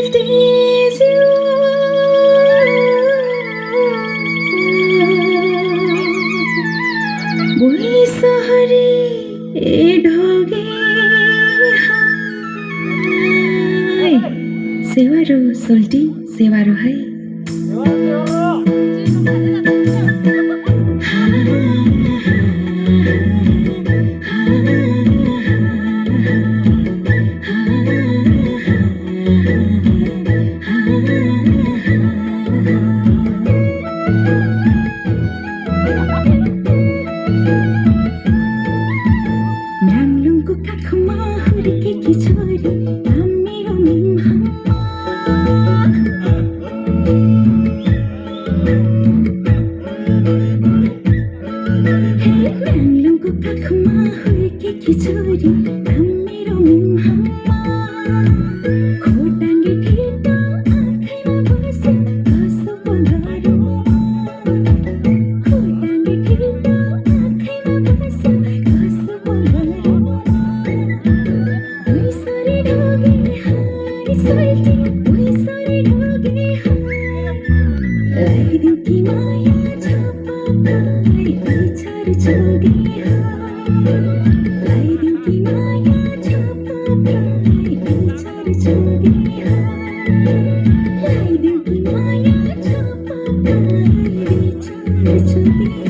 voltage वही सहरी ढोगे हाय सेवारो सोल्टी सेवारो है म्याङलुङको काखमा हुर्केकी छोरी नाम मेरो मिमहम्मा हे म्याङलुङको काखमा हुर्केकी छोरी नाम मेरो मिमहम्मा खोटाङ्गे ठेटा आँखैमा बस्यो कसो पो गरौँ खोटाङ्गे ठेटा आँखैमा बस्यो कसो पो गरौँ उही सरी ढोगे हाय सोल्टी उही सरी ढोगे हाय लगाइदिऊ कि माया छपकाई बिछार जोगे हाय लगाइदिऊ कि माया छपकाई बिछार जोगे हाय लगाइदिऊ कि माया छपकाई बिछार जोगे